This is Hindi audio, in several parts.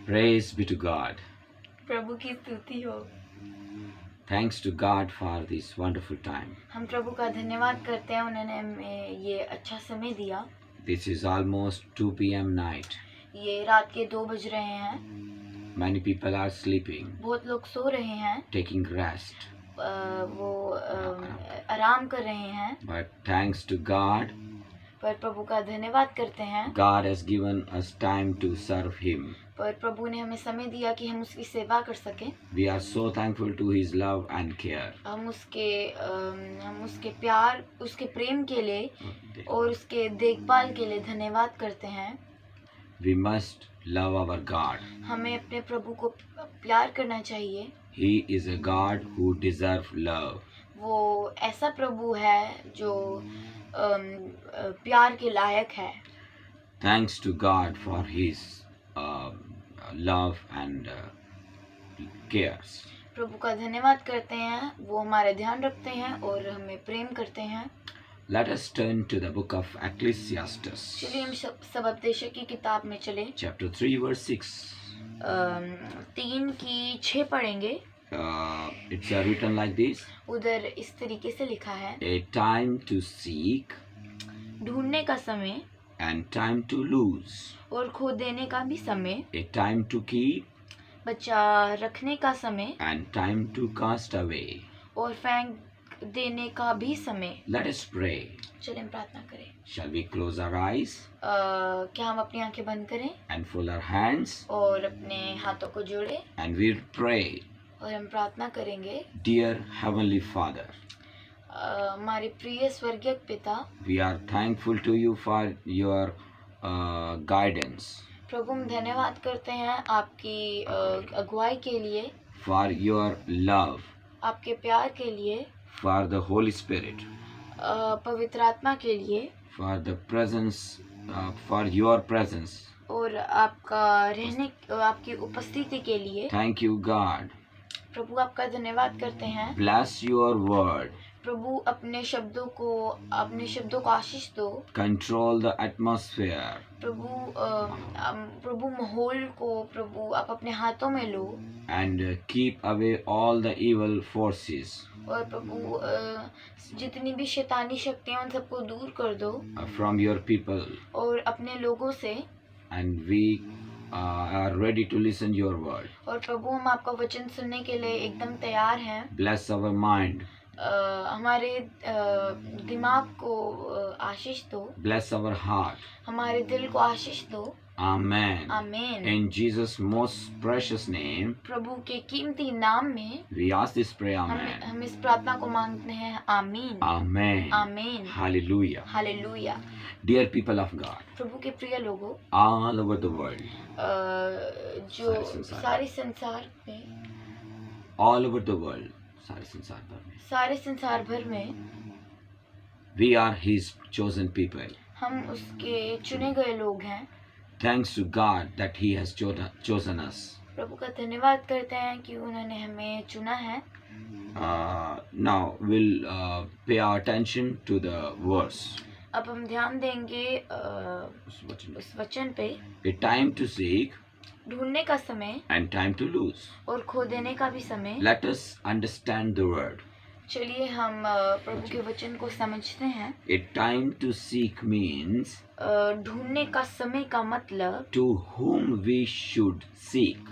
Praise be to God. प्रभु की स्तुति हो। Thanks to God for this wonderful time. हम प्रभु का धन्यवाद करते हैं, उन्होंने हमें ये अच्छा समय दिया। This is almost 2 p.m. night. ये रात के 2 बज रहे हैं। Many people are sleeping, बहुत लोग सो रहे हैं, taking rest. वो आराम कर रहे हैं। But thanks to God, पर प्रभु का धन्यवाद करते हैं। God has given us time to serve Him. पर प्रभु ने हमें समय दिया कि हम उसकी सेवा कर सकें। We are so thankful to His love and care. हम उसके प्यार, उसके प्रेम के लिए और उसके देखभाल के लिए धन्यवाद करते हैं। We must love our God. हमें अपने प्रभु को प्यार करना चाहिए। He is a God who deserves love. वो ऐसा प्रभु है जो प्यार के लायक है। Thanks to God for His love and cares. प्रभु का धन्यवाद करते हैं, वो हमारा ध्यान रखते हैं और हमें प्रेम करते हैं। Let us turn to the book of Ecclesiastes. चलिए हम सब उपदेशक की किताब में चले। Chapter 3 verse 6. 3 की 6 पढ़ेंगे। It's written like this. उधर इस तरीके से लिखा है, A time to seek ढूंढने का समय and time to lose. और खो देने का भी समय, A time to keep बचा रखने का समय and time to cast away. और फेंक देने का भी समय। Let us pray. चलिए हम प्रार्थना करें। Shall we close our eyes क्या हम अपनी आंखें बंद करें and fold our hands और अपने हाथों को जोड़ें and we'll pray. और हम प्रार्थना करेंगे। Dear Heavenly Father, हमारे प्रिय स्वर्गीय पिता, we are thankful to you for your guidance, प्रभु हम धन्यवाद करते हैं आपकी अगुवाई के लिए, for your love, आपके प्यार के लिए, for the Holy Spirit, पवित्र आत्मा के लिए for the presence, for your presence. और आपका रहने, आपकी उपस्थिति के लिए। Thank you, God. प्रभु आपका धन्यवाद करते हैं। Bless your word. प्रभु अपने शब्दों को आशीष दो। Control the atmosphere. प्रभु माहौल को प्रभु आप अपने हाथों में लो And keep away all the evil forces और प्रभु जितनी भी शैतानी शक्तियां उन सबको दूर कर दो from your people. और अपने लोगों से। And we are ready to listen your word. और प्रभु हम आपका वचन सुनने के लिए एकदम तैयार हैं। Bless our mind. हमारे दिमाग को आशीष दो। Bless our heart. हमारे दिल को आशीष दो। Amen. आमीन। In Jesus' most precious name, प्रभु के कीमती नाम में we ask this prayer. Amen. हम इस प्रार्थना को मांगते हैं। आमीन। Amen. आमीन। Hallelujah. Hallelujah. Dear people of God, प्रभु के प्रिय लोगों, all over the world, जो सारे संसार में, all over the world, सारे संसार भर में we are His chosen people. हम उसके चुने गए लोग हैं। Thanks to God that He has chosen us. प्रभु का धन्यवाद करते हैं कि उन्होंने हमें चुना है। Now we'll pay our attention to the verse. अब हम ध्यान देंगे उस वचन पे। A time to seek ढूंढने का समय and time to lose. और खो देने का भी समय। Let us understand the word. चलिए हम प्रभु के वचन को समझते हैं। A time to seek means ढूंढने का समय का मतलब to whom we should seek.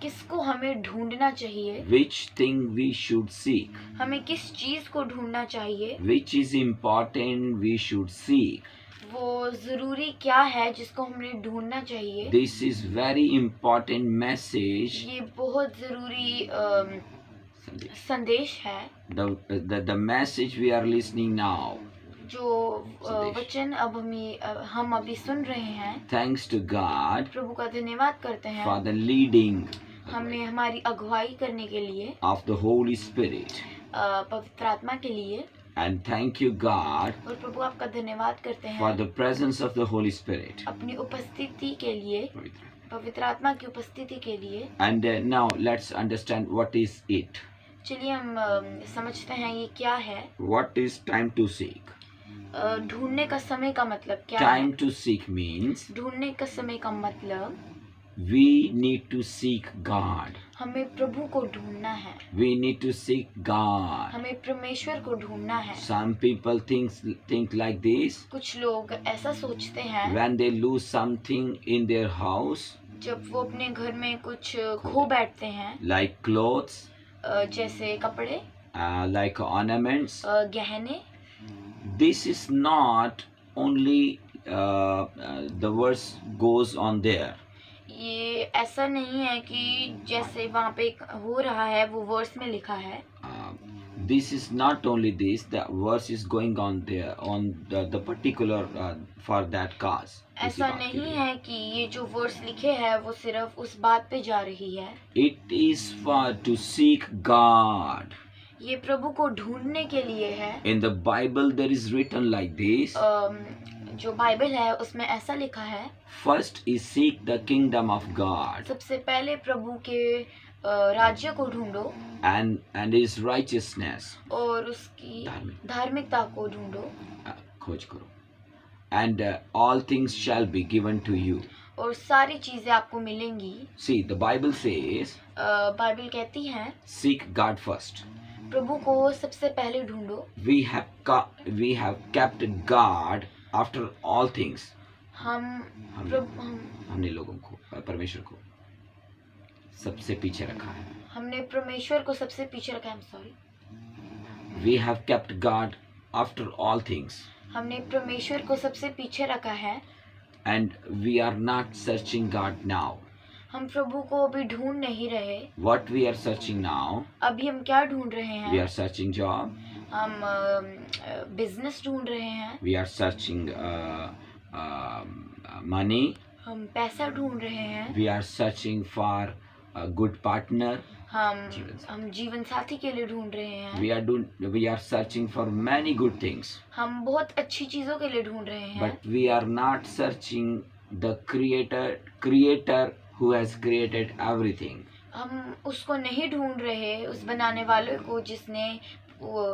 किसको हमें ढूंढना चाहिए। Which thing we should seek. हमें किस चीज को ढूंढना चाहिए। Which is important we should seek. वो जरूरी क्या है जिसको हमें ढूंढना चाहिए। This is very important message. ये बहुत जरूरी संदेश है। The message we are listening now. जो वचन अब हम अभी सुन रहे हैं। Thanks to God. प्रभु का धन्यवाद करते हैं। For the leading. हमें हमारी अगुवाई करने के लिए। Of the Holy Spirit. पवित्र आत्मा के लिए। And thank you God. और प्रभु आपका धन्यवाद करते हैं। For the presence of the Holy Spirit. अपनी उपस्थिति के लिए, पवित्र आत्मा की उपस्थिति के लिए। And now let's understand what is it. चलिए हम समझते हैं ये क्या है। What is time to seek? ढूंढने का समय का मतलब क्या है? Time to seek means ढूंढने का समय का मतलब we need to seek God. हमें प्रभु को ढूंढना है, We need to seek God. हमें परमेश्वर को ढूंढना है। Some people think like this. कुछ लोग ऐसा सोचते हैं When they lose something in their house, जब वो अपने घर में कुछ खो बैठते हैं, like clothes, जैसे कपड़े, like ornaments, गहने। this is not only the verse goes on there. ये ऐसा नहीं है कि जैसे वहाँ पे हो रहा है वो वर्स में लिखा है। This is not only this, the verse is going on there on the particular for that cause. ऐसा नहीं है कि ये जो वर्स लिखे हैं वो सिर्फ उस बात पे जा रही है। It is for to seek God. ये प्रभु को ढूंढने के लिए है। In the Bible there is written like this. जो बाइबल है उसमें ऐसा लिखा है, First is seek the kingdom of God सबसे पहले प्रभु के राज्य को ढूंढो and his righteousness. और उसकी धार्मिकता को ढूंढो, खोज करो. And all things shall be given to you. और सारी चीजें आपको मिलेंगी। See, the Bible says, Bible कहती है seek God first. प्रभु को सबसे पहले ढूंढो। We have kept God after all things. हमने लोगों को, परमेश्वर को सबसे पीछे रखा है। हमने परमेश्वर को सबसे पीछे रखा है। I'm sorry. We have kept God after all things. हमने परमेश्वर को सबसे पीछे रखा है। And we are not searching God now. हम प्रभु को अभी ढूंढ नहीं रहे। What we are searching now? अभी हम क्या ढूंढ रहे हैं? We are searching job. हम बिजनेस ढूंढ रहे हैं। We are searching money. हम पैसा ढूंढ रहे हैं। We are searching for a good partner. हम जीवन साथी के लिए ढूंढ रहे हैं। We are searching for many good things. हम बहुत अच्छी चीजों के लिए ढूंढ रहे हैं। But we are not searching the creator who has created everything. हम उसको नहीं ढूंढ रहे, उस बनाने वाले को जिसने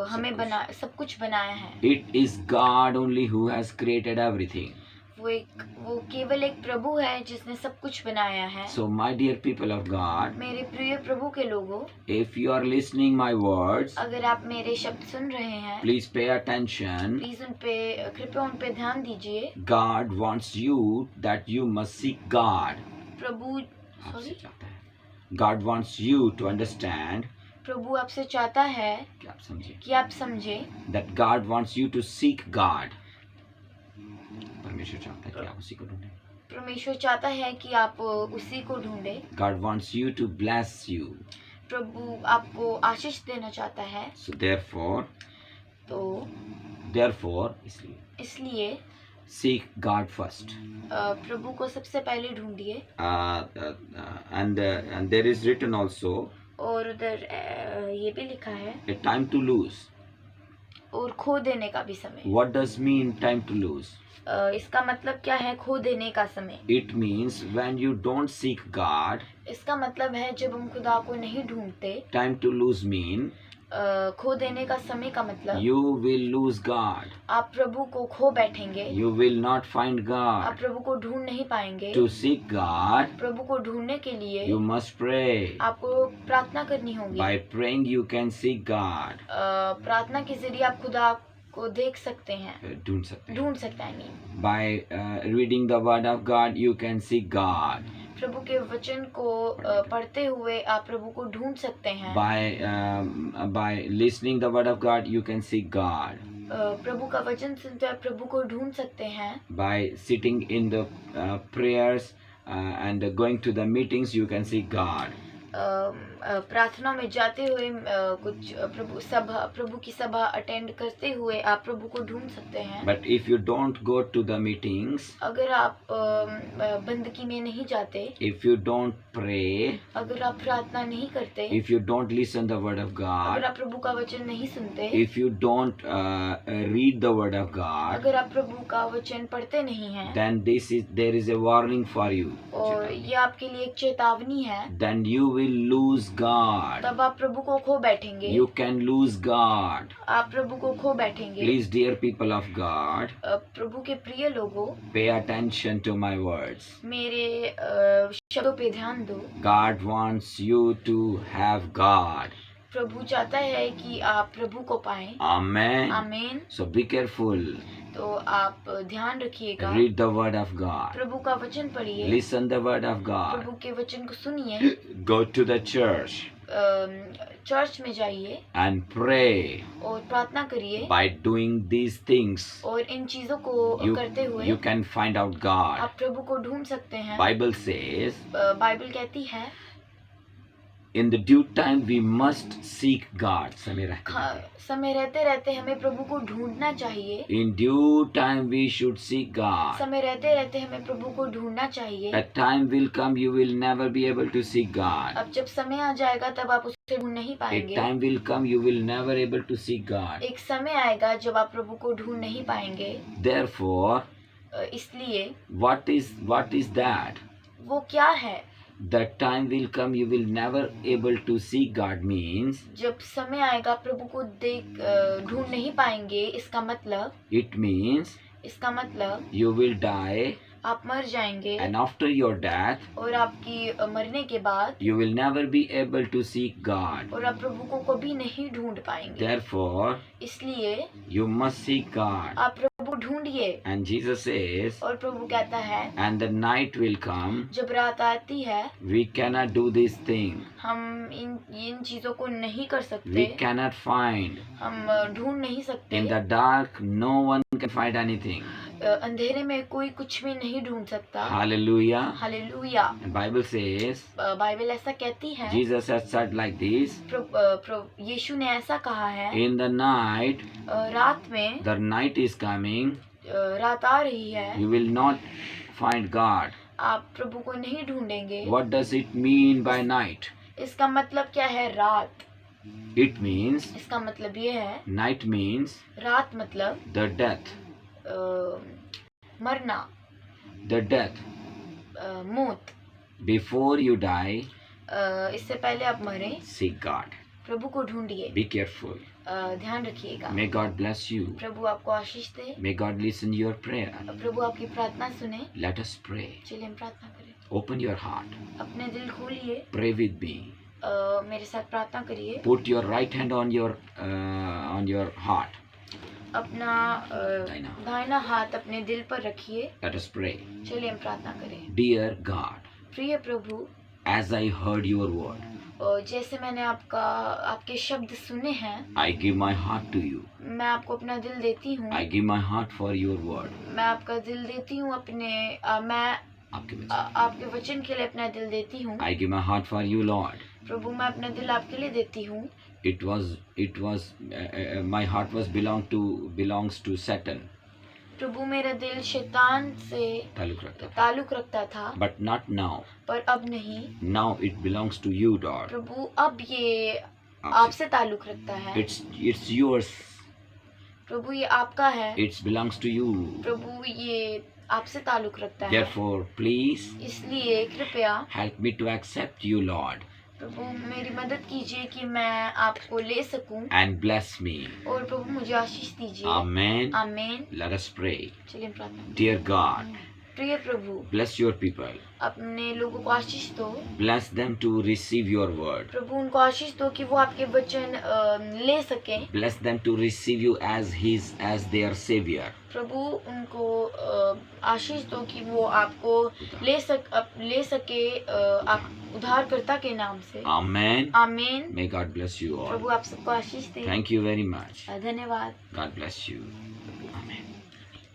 हमें सब कुछ बनाया है। It is God only who has created everything. वो केवल एक प्रभु है जिसने सब कुछ बनाया है। So my dear people of God, मेरे प्रिय प्रभु के लोगों, if you are listening my words, अगर आप मेरे शब्द सुन रहे हैं, please pay attention. प्लीज कृपया उन पे ध्यान दीजिए। God wants you that you must seek God. Prabhu God wants you to understand. प्रभु आपसे चाहता है कि आप समझे that God wants you to seek God. परमेश्वर चाहता है कि आप उसी को ढूंढें। परमेश्वर चाहता है कि आप उसी को ढूंढें। God wants you to bless you. प्रभु आपको आशीष देना चाहता है। So therefore इसलिए seek God first. प्रभु को सबसे पहले ढूंढिए। And there is written also. और उधर ये भी लिखा है, a time to lose. और खो देने का भी समय। What does mean time to lose? इसका मतलब क्या है खो देने का समय? It means when you don't seek God. इसका मतलब है जब हम खुदा को नहीं ढूंढते। Time to lose mean खो देने का समय का मतलब you will lose God. आप प्रभु को खो बैठेंगे। You will not find God. आप प्रभु को ढूंढ नहीं पाएंगे। To seek God, प्रभु को ढूंढने के लिए you must pray. आपको प्रार्थना करनी होगी। By praying you can seek God. प्रार्थना के जरिए आप खुदा को देख सकते हैं, ढूंढ सकते हैं। By reading the word of God you can seek God. प्रभु के वचन को पढ़ते हुए आप प्रभु को ढूंढ सकते हैं। By listening the word of God you can seek God. प्रभु का वचन सुनते आप प्रभु को ढूंढ सकते हैं। By sitting in the prayers and going to the meetings you can seek God. प्रार्थना में जाते हुए कुछ प्रभु की सभा अटेंड करते हुए आप प्रभु को ढूंढ सकते हैं। But if you don't go to the meetings, अगर आप बंदगी में नहीं जाते, if you don't pray, अगर आप प्रार्थना नहीं करते, if you don't listen the word of God, अगर आप प्रभु का वचन नहीं सुनते, if you don't read the word of God, अगर आप प्रभु का वचन पढ़ते नहीं हैं, then there is a warning for you. और ये आपके लिए एक चेतावनी है। Then you will will lose God. तब आप प्रभु को खो बैठेंगे। You can lose God. आप प्रभु को खो बैठेंगे। Please, dear people of God, प्रभु के प्रिय लोगों, pay attention to my words. मेरे शब्दों पे ध्यान दो। God wants you to have God. प्रभु चाहता है कि आप प्रभु को पाएं। Amen. आमीन। So be careful. तो आप ध्यान रखिएगा। Read the word of God. प्रभु का वचन पढ़िए। Listen the word of God. प्रभु के वचन को सुनिए। Go to the church church में जाइए and pray. और प्रार्थना करिए। By doing these things, और इन चीजों को करते हुए you can find out God. आप प्रभु को ढूंढ सकते हैं। Bible says, बाइबल कहती है, in the due time we must seek God. समय रहते रहते हमें प्रभु को ढूंढना चाहिए। In due time we should seek God. समय रहते रहते हमें प्रभु को ढूंढना चाहिए। A time will come you will never be able to seek God. अब जब समय आ जाएगा तब आप उसे ढूंढ नहीं A पाएंगे। time will come you will never able to seek God. एक समय आएगा जब आप प्रभु को ढूंढ नहीं पाएंगे। Therefore, इसलिए what is that? वो क्या है? The time will come you will never able to seek God means जब समय आएगा प्रभु को ढूंढ नहीं पाएंगे, इसका मतलब you will die, आप मर जाएंगे। and after your death और आपकी मरने के बाद you will never be able to seek God. और आप प्रभु को कभी नहीं ढूंढ पाएंगे। Therefore, इसलिए you must seek God. आप प्रभु ढूंढिए। And Jesus says, और प्रभु कहता है, and the night will come, जब रात आती है, we cannot do this thing. हम इन चीजों को नहीं कर सकते। We cannot find. हम ढूंढ नहीं सकते। In the dark, no one can find anything. अंधेरे में कोई कुछ भी नहीं ढूंढ सकता। Hallelujah. Hallelujah. And Bible says, Bible ऐसा कहती है। Jesus has said like this, यीशु ने ऐसा कहा है, in the night, रात में, the night is coming, रात आ रही है, you will not find God. आप प्रभु को नहीं ढूंढेंगे। What does it mean by night? इसका मतलब क्या है रात? It means, इसका मतलब ये है, night means रात मतलब the death. मरना, The death. मौत। Before you die, इससे पहले आप मरे, seek God. प्रभु को ढूंढिए। Be careful. ध्यान रखिएगा। May God bless you. प्रभु आपको आशीष दे। May God listen your prayer. प्रभु आपकी प्रार्थना सुने। Let us pray. चलिए हम प्रार्थना करें। Open your heart. अपने दिल खोलिए। Pray with me. मेरे साथ प्रार्थना करिए। Put your right hand on your heart. अपना दाहिना हाथ अपने दिल पर रखिए। Let us pray. चलिए हम प्रार्थना करें। Dear God, प्रिय प्रभु, as I heard your word, जैसे मैंने आपके शब्द सुने हैं, I give my heart to you. मैं आपको अपना दिल देती हूँ। I give my heart for your word. मैं आपका दिल देती हूँ मैं आपके वचन के लिए अपना दिल देती हूँ। I give my heart for you, Lord. प्रभु मैं अपना दिल आपके लिए देती हूँ। It was my heart belongs to Satan. प्रभु मेरा दिल शैतान से ताल्लुक रखता था। But not now. पर अब नहीं। Now it belongs to you, Lord. प्रभु अब ये आपसे ताल्लुक रखता है। It's yours. प्रभु ये आपका है। It belongs to you. प्रभु ये आपसे ताल्लुक रखता है। Therefore, please, इसलिए कृपया help me to accept you, Lord. प्रभु मेरी मदद कीजिए कि मैं आपको ले सकूं। And bless me. और प्रभु मुझे आशीष दीजिए। Amen. आमीन। Let us pray. चलिए प्रार्थना करें। Dear God, प्रिय प्रभु, bless your people. अपने लोगों को आशीष दो। Bless them to receive your word. प्रभु उनको आशीष दो कि वो आपके वचन ले सकें। Bless them to receive you as their savior. प्रभु उनको आशीष दो कि वो आपको ले सके आप उद्धारकर्ता के नाम से। Amen. आमीन। May God bless you all. प्रभु आप सबको आशीष दे। Thank you very much. धन्यवाद। God bless you.